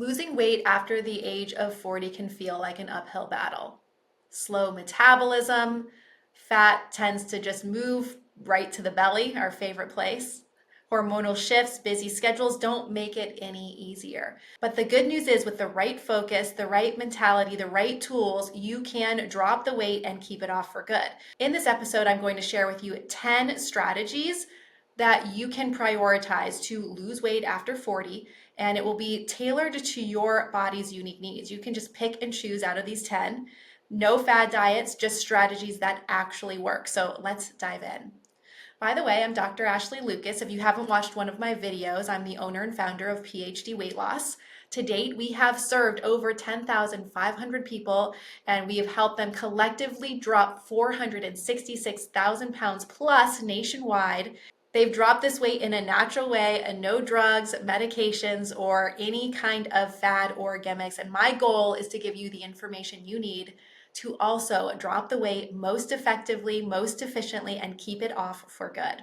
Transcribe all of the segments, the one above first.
Losing weight after the age of 40 can feel like an uphill battle. Slow metabolism, fat tends to just move right to the belly, our favorite place. Hormonal shifts, busy schedules don't make it any easier. But the good news is with the right focus, the right mentality, the right tools, you can drop the weight and keep it off for good. In this episode, I'm going to share with you 10 strategies that you can prioritize to lose weight after 40, and it will be tailored to your body's unique needs. You can just pick and choose out of these 10. No fad diets, just strategies that actually work. So let's dive in. By the way, I'm Dr. Ashley Lucas. If you haven't watched one of my videos, I'm the owner and founder of PhD Weight Loss. To date, we have served over 10,500 people, and we have helped them collectively drop 466,000 pounds plus nationwide. They've dropped this weight in a natural way and no drugs, medications, or any kind of fad or gimmicks. And my goal is to give you the information you need to also drop the weight most effectively, most efficiently, and keep it off for good.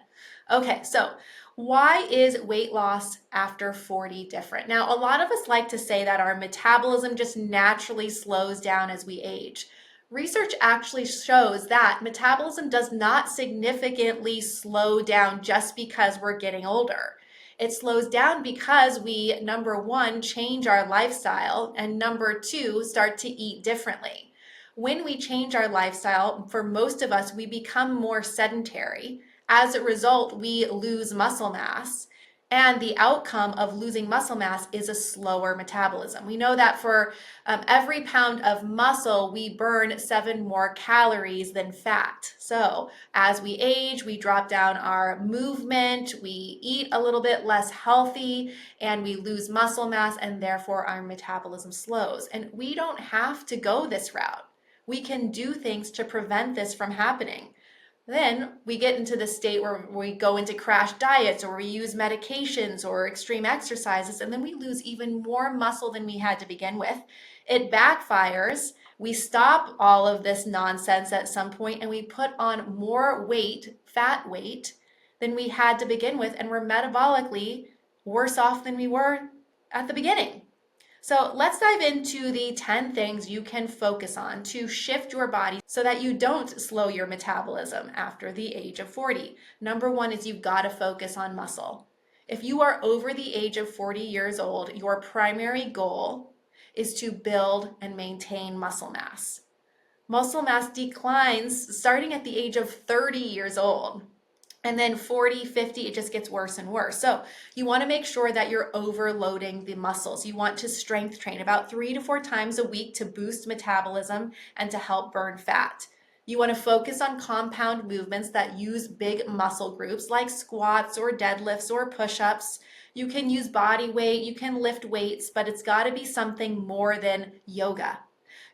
Okay, so why is weight loss after 40 different? Now, a lot of us like to say that our metabolism just naturally slows down as we age. Research actually shows that metabolism does not significantly slow down just because we're getting older. It slows down because we, number one, change our lifestyle, and number two, start to eat differently. When we change our lifestyle, for most of us, we become more sedentary. As a result, we lose muscle mass. And the outcome of losing muscle mass is a slower metabolism. We know that for every pound of muscle, we burn 7 more calories than fat. So as we age, we drop down our movement, we eat a little bit less healthy, and we lose muscle mass, and therefore our metabolism slows. And we don't have to go this route. We can do things to prevent this from happening. Then we get into the state where we go into crash diets or we use medications or extreme exercises, and then we lose even more muscle than we had to begin with. It backfires. We stop all of this nonsense at some point and we put on more weight, fat weight, than we had to begin with, and we're metabolically worse off than we were at the beginning. So let's dive into the 10 things you can focus on to shift your body so that you don't slow your metabolism after the age of 40. Number one is you've got to focus on muscle. If you are over the age of 40 years old, your primary goal is to build and maintain muscle mass. Muscle mass declines starting at the age of 30 years old. And then 40, 50, it just gets worse and worse. So you want to make sure that you're overloading the muscles. You want to strength train about 3 to 4 times a week to boost metabolism and to help burn fat. You want to focus on compound movements that use big muscle groups like squats or deadlifts or push-ups. You can use body weight, you can lift weights, but it's got to be something more than yoga.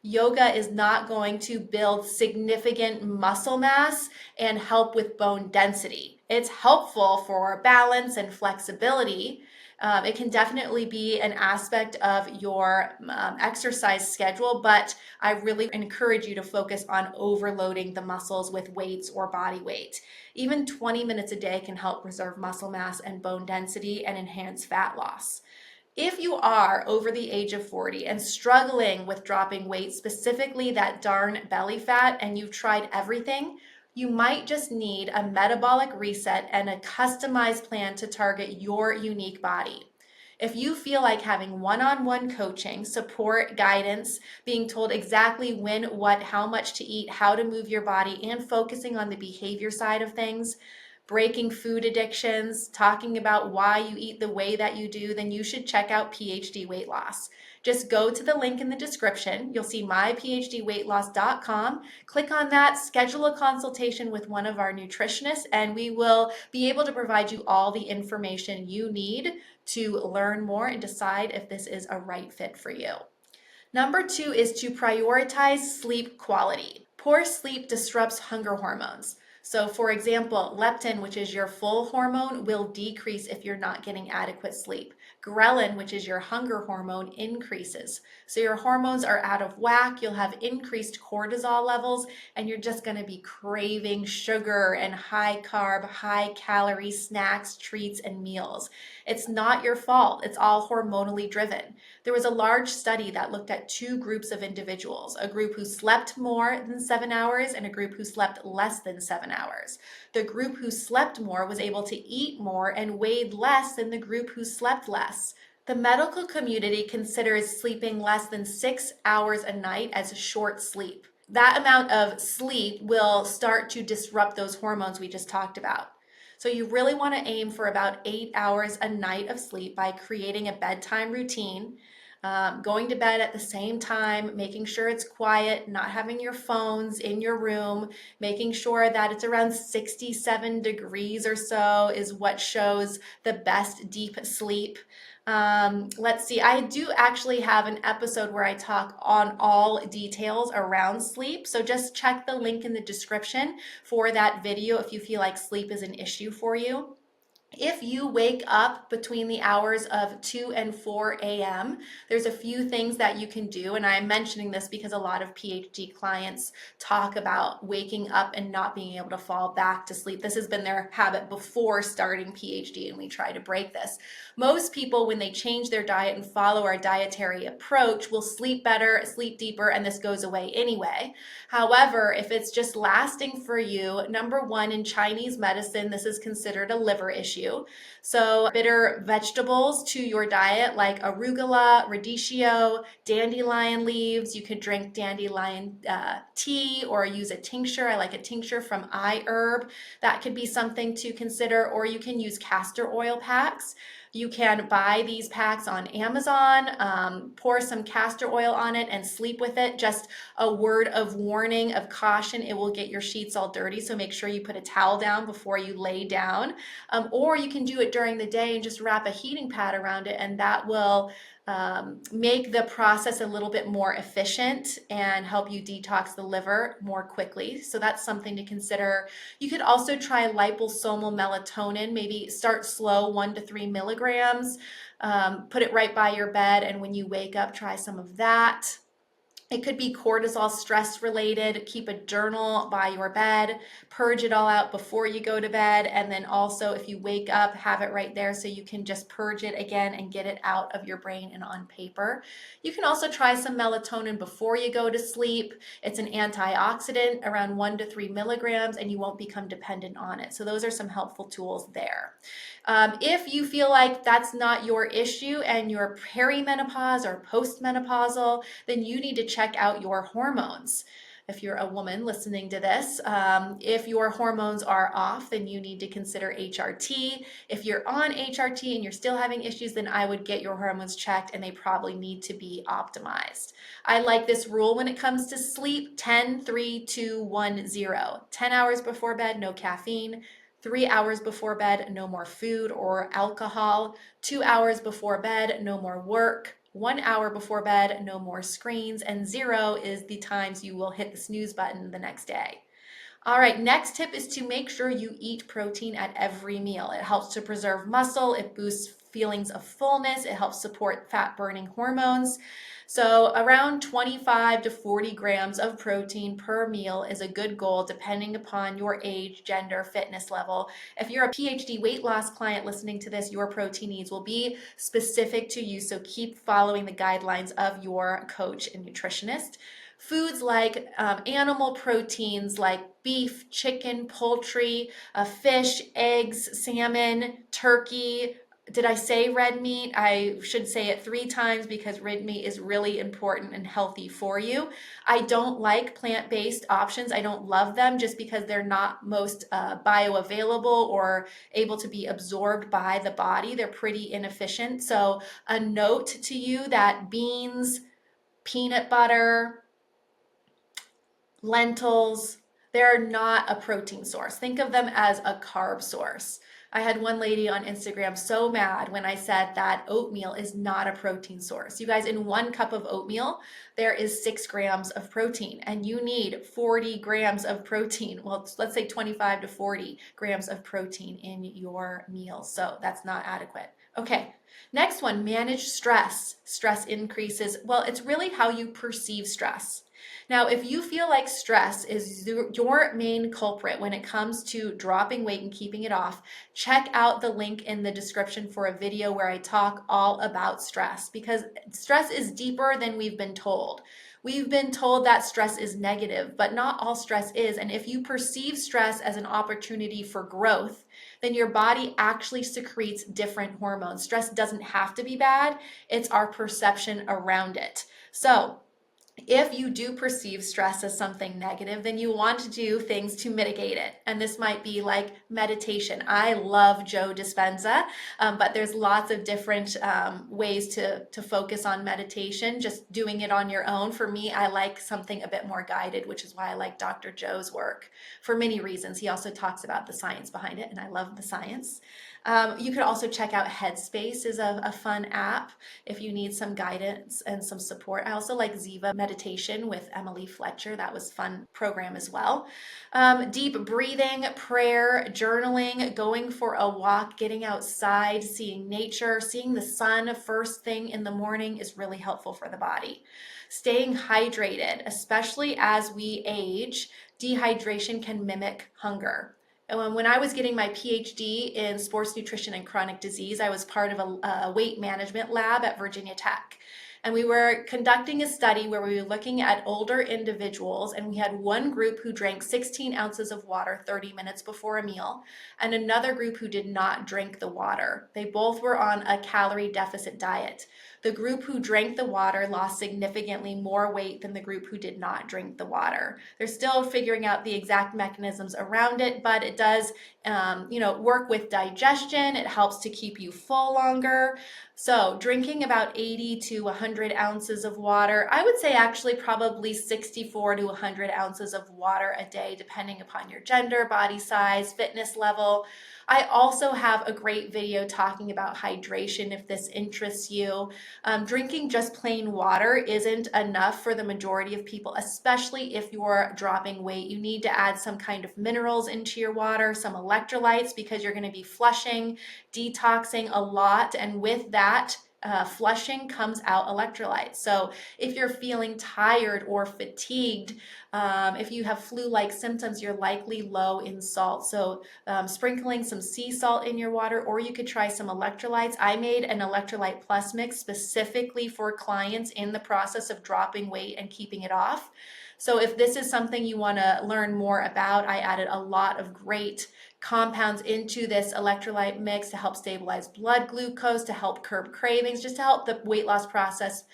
Yoga is not going to build significant muscle mass and help with bone density. It's helpful for balance and flexibility. It can definitely be an aspect of your exercise schedule, but I really encourage you to focus on overloading the muscles with weights or body weight. Even 20 minutes a day can help preserve muscle mass and bone density and enhance fat loss. If you are over the age of 40 and struggling with dropping weight, specifically that darn belly fat, and you've tried everything, you might just need a metabolic reset and a customized plan to target your unique body. If you feel like having one-on-one coaching, support, guidance, being told exactly when, what, how much to eat, how to move your body, and focusing on the behavior side of things, breaking food addictions, talking about why you eat the way that you do, then you should check out PhD Weight Loss. Just go to the link in the description. You'll see myphdweightloss.com. Click on that, schedule a consultation with one of our nutritionists, and we will be able to provide you all the information you need to learn more and decide if this is a right fit for you. Number 2 is to prioritize sleep quality. Poor sleep disrupts hunger hormones. So for example, leptin, which is your full hormone, will decrease if you're not getting adequate sleep. Ghrelin, which is your hunger hormone, increases. So your hormones are out of whack. You'll have increased cortisol levels, and you're just going to be craving sugar and high carb, high calorie snacks, treats, and meals. It's not your fault. It's all hormonally driven. There was a large study that looked at two groups of individuals, a group who slept more than 7 hours and a group who slept less than 7 hours. The group who slept more was able to eat more and weighed less than the group who slept less. The medical community considers sleeping less than 6 hours a night as short sleep. That amount of sleep will start to disrupt those hormones we just talked about. So you really want to aim for about 8 hours a night of sleep by creating a bedtime routine, going to bed at the same time, making sure it's quiet, not having your phones in your room, making sure that it's around 67 degrees or so is what shows the best deep sleep. Let's see, I do actually have an episode where I talk on all details around sleep. So just check the link in the description for that video if you feel like sleep is an issue for you. If you wake up between the hours of 2 and 4 a.m., there's a few things that you can do. And I'm mentioning this because a lot of PhD clients talk about waking up and not being able to fall back to sleep. This has been their habit before starting PhD, and we try to break this. Most people, when they change their diet and follow our dietary approach, will sleep better, sleep deeper, and this goes away anyway. However, if it's just lasting for you, number one, in Chinese medicine, this is considered a liver issue. So bitter vegetables to your diet like arugula, radicchio, dandelion leaves. You could drink dandelion tea or use a tincture. I like a tincture from iHerb. That could be something to consider, or you can use castor oil packs. You can buy these packs on Amazon, pour some castor oil on it and sleep with it. Just a word of warning, of caution, it will get your sheets all dirty. So make sure you put a towel down before you lay down. Or you can do it during the day and just wrap a heating pad around it, and that will make the process a little bit more efficient and help you detox the liver more quickly. So that's something to consider. You could also try liposomal melatonin. Maybe start slow, 1 to 3 milligrams. Put it right by your bed, and when you wake up, try some of that. It could be cortisol stress related. Keep a journal by your bed, purge it all out before you go to bed. And then also if you wake up, have it right there so you can just purge it again and get it out of your brain and on paper. You can also try some melatonin before you go to sleep. It's an antioxidant, around 1 to 3 milligrams, and you won't become dependent on it. So those are some helpful tools there. If you feel like that's not your issue and you're perimenopause or postmenopausal, then you need to check out your hormones. If you're a woman listening to this, if your hormones are off, then you need to consider HRT. If you're on HRT and you're still having issues, then I would get your hormones checked, and they probably need to be optimized. I like this rule when it comes to sleep: 10, 3, 2, 1, 0. 10 hours before bed, no caffeine. 3 hours before bed, no more food or alcohol. 2 hours before bed, no more work. 1 hour before bed, no more screens. And 0 is the times you will hit the snooze button the next day. All right, next tip is to make sure you eat protein at every meal. It helps to preserve muscle, it boosts feelings of fullness, it helps support fat burning hormones. So around 25 to 40 grams of protein per meal is a good goal depending upon your age, gender, fitness level. If you're a PhD weight loss client listening to this, your protein needs will be specific to you, so keep following the guidelines of your coach and nutritionist. Foods like animal proteins like beef, chicken, poultry, fish, eggs, salmon, turkey. Did I say red meat? I should say it 3 times because red meat is really important and healthy for you. I don't like plant-based options. I don't love them just because they're not most bioavailable or able to be absorbed by the body. They're pretty inefficient. So a note to you that beans, peanut butter, lentils, they're not a protein source. Think of them as a carb source. I had one lady on Instagram so mad when I said that oatmeal is not a protein source. You guys, in 1 cup of oatmeal, there is 6 grams of protein, and you need 40 grams of protein. Well, let's say 25 to 40 grams of protein in your meal. So that's not adequate. Okay, next one, manage stress. Stress increases. Well, it's really how you perceive stress. Now, if you feel like stress is your main culprit when it comes to dropping weight and keeping it off, check out the link in the description for a video where I talk all about stress, because stress is deeper than we've been told. We've been told that stress is negative, but not all stress is. And if you perceive stress as an opportunity for growth, then your body actually secretes different hormones. Stress doesn't have to be bad, it's our perception around it. So, if you do perceive stress as something negative, then you want to do things to mitigate it. And this might be like meditation. I love Joe Dispenza, but there's lots of different ways to focus on meditation, just doing it on your own. For me, I like something a bit more guided, which is why I like Dr. Joe's work for many reasons. He also talks about the science behind it, and I love the science. You could also check out Headspace is a fun app if you need some guidance and some support. I also like Ziva Meditation with Emily Fletcher. That was a fun program as well. Deep breathing, prayer, journaling, going for a walk, getting outside, seeing nature, seeing the sun first thing in the morning is really helpful for the body. Staying hydrated, especially as we age, dehydration can mimic hunger. When I was getting my PhD in sports nutrition and chronic disease, I was part of a weight management lab at Virginia Tech. And we were conducting a study where we were looking at older individuals, and we had one group who drank 16 ounces of water 30 minutes before a meal, and another group who did not drink the water. They both were on a calorie deficit diet. The group who drank the water lost significantly more weight than the group who did not drink the water. They're still figuring out the exact mechanisms around it, but it does, work with digestion. It helps to keep you full longer. So drinking about 80 to 100 ounces of water, I would say actually probably 64 to 100 ounces of water a day, depending upon your gender, body size, fitness level. I also have a great video talking about hydration if this interests you. Drinking just plain water isn't enough for the majority of people, especially if you're dropping weight. You need to add some kind of minerals into your water, some electrolytes, because you're going to be flushing, detoxing a lot. And with that, flushing comes out electrolytes. So if you're feeling tired or fatigued, if you have flu-like symptoms, you're likely low in salt. So sprinkling some sea salt in your water, or you could try some electrolytes. I made an electrolyte plus mix specifically for clients in the process of dropping weight and keeping it off. So if this is something you want to learn more about, I added a lot of great compounds into this electrolyte mix to help stabilize blood glucose, to help curb cravings, just to help the weight loss process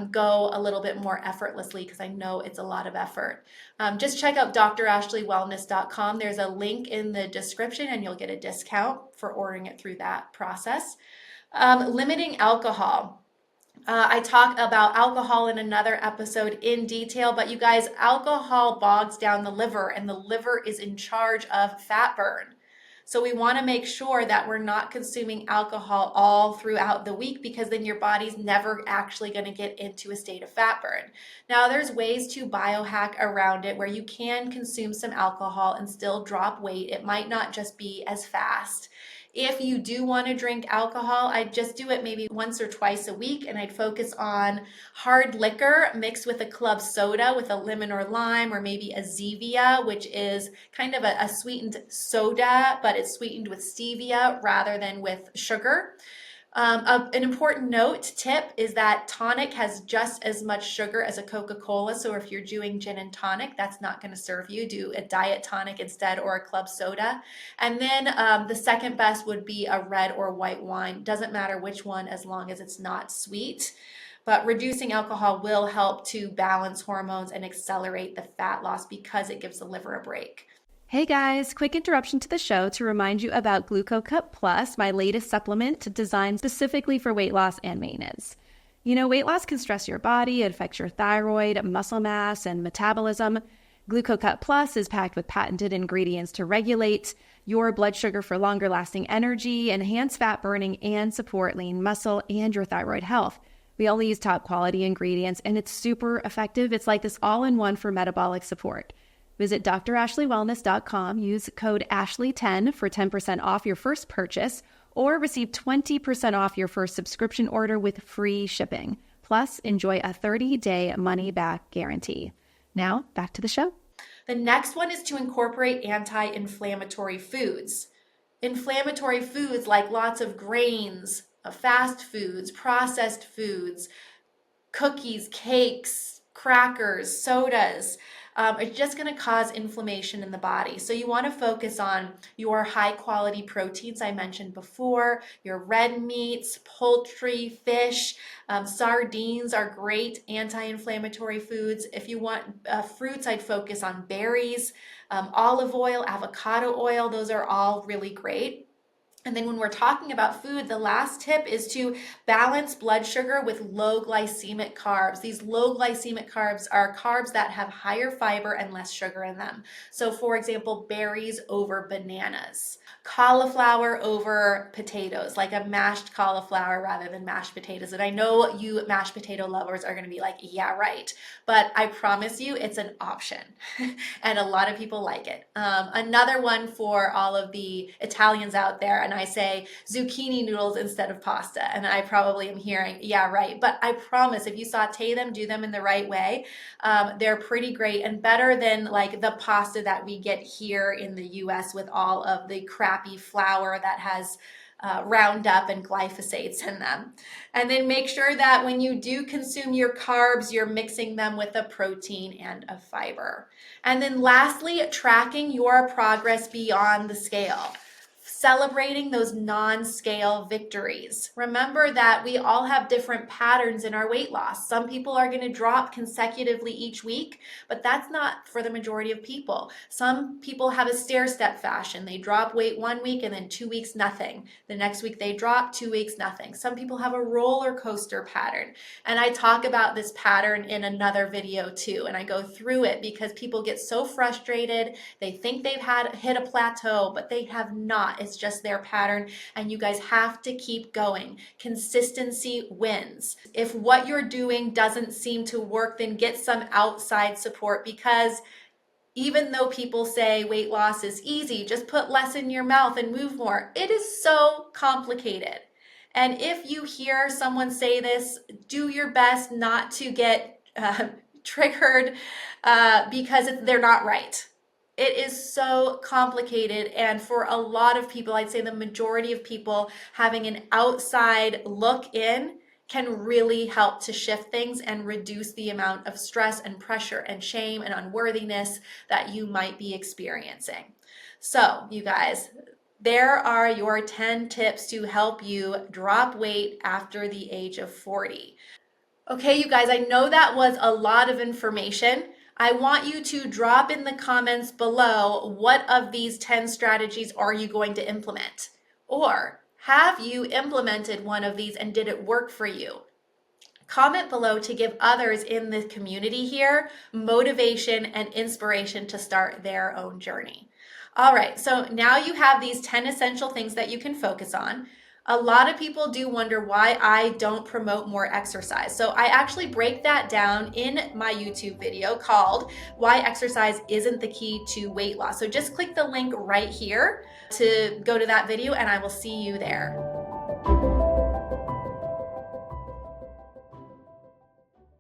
go a little bit more effortlessly, because I know it's a lot of effort. Just check out dr.ashley.wellness.com. There's a link in the description and you'll get a discount for ordering it through that process. Limiting alcohol. I talk about alcohol in another episode in detail, but you guys, alcohol bogs down the liver, and the liver is in charge of fat burn. So we want to make sure that we're not consuming alcohol all throughout the week, because then your body's never actually going to get into a state of fat burn. Now, there's ways to biohack around it where you can consume some alcohol and still drop weight. It might not just be as fast. If you do want to drink alcohol, I'd just do it maybe once or twice a week, and I'd focus on hard liquor mixed with a club soda with a lemon or lime, or maybe a Zevia, which is kind of a sweetened soda, but it's sweetened with stevia rather than with sugar. An important tip is that tonic has just as much sugar as a Coca-Cola. So if you're doing gin and tonic, that's not going to serve you. Do a diet tonic instead, or a club soda. And then the second best would be a red or white wine. Doesn't matter which one, as long as it's not sweet. But reducing alcohol will help to balance hormones and accelerate the fat loss, because it gives the liver a break. Hey guys, quick interruption to the show to remind you about GlucoCut Plus, my latest supplement designed specifically for weight loss and maintenance. You know, weight loss can stress your body, it affects your thyroid, muscle mass, and metabolism. GlucoCut Plus is packed with patented ingredients to regulate your blood sugar for longer lasting energy, enhance fat burning, and support lean muscle and your thyroid health. We only use top quality ingredients, and it's super effective. It's like this all-in-one for metabolic support. Visit dr.ashleywellness.com, use code ASHLEY10 for 10% off your first purchase, or receive 20% off your first subscription order with free shipping. Plus, enjoy a 30-day money-back guarantee. Now, back to the show. The next one is to incorporate anti-inflammatory foods. Inflammatory foods like lots of grains, fast foods, processed foods, cookies, cakes, crackers, sodas, it's just going to cause inflammation in the body. So you want to focus on your high quality proteins I mentioned before, your red meats, poultry, fish, sardines are great anti-inflammatory foods. If you want fruits, I'd focus on berries, olive oil, avocado oil. Those are all really great. And then when we're talking about food, the last tip is to balance blood sugar with low glycemic carbs. These low glycemic carbs are carbs that have higher fiber and less sugar in them. So for example, berries over bananas, cauliflower over potatoes, like a mashed cauliflower rather than mashed potatoes. And I know you mashed potato lovers are going to be like, yeah, right. But I promise you it's an option and a lot of people like it. Another one for all of the Italians out there, and I say zucchini noodles instead of pasta. And I probably am hearing, yeah, right. But I promise if you saute them, do them in the right way, they're pretty great and better than like the pasta that we get here in the US with all of the crappy flour that has Roundup and glyphosates in them. And then make sure that when you do consume your carbs, you're mixing them with a protein and a fiber. And then lastly, tracking your progress beyond the scale. Celebrating those non-scale victories. Remember that we all have different patterns in our weight loss. Some people are going to drop consecutively each week, but that's not for the majority of people. Some people have a stair-step fashion. They drop weight 1 week and then 2 weeks, nothing. The next week they drop, 2 weeks, nothing. Some people have a roller coaster pattern. And I talk about this pattern in another video too. And I go through it because people get so frustrated. They think they've hit a plateau, but they have not. It's just their pattern, and you guys have to keep going. Consistency wins. If what you're doing doesn't seem to work, then get some outside support, because even though people say weight loss is easy, just put less in your mouth and move more, it is so complicated. And if you hear someone say this, do your best not to get triggered because they're not right. It is so complicated, and for a lot of people, I'd say the majority of people, having an outside look in can really help to shift things and reduce the amount of stress and pressure and shame and unworthiness that you might be experiencing. So, you guys, there are your 10 tips to help you drop weight after the age of 40. Okay, you guys, I know that was a lot of information. I want you to drop in the comments below what of these 10 strategies are you going to implement? Or have you implemented one of these and did it work for you? Comment below to give others in the community here motivation and inspiration to start their own journey. All right, so now you have these 10 essential things that you can focus on. A lot of people do wonder why I don't promote more exercise. So I actually break that down in my YouTube video called Why Exercise Isn't the Key to Weight Loss. So just click the link right here to go to that video and I will see you there.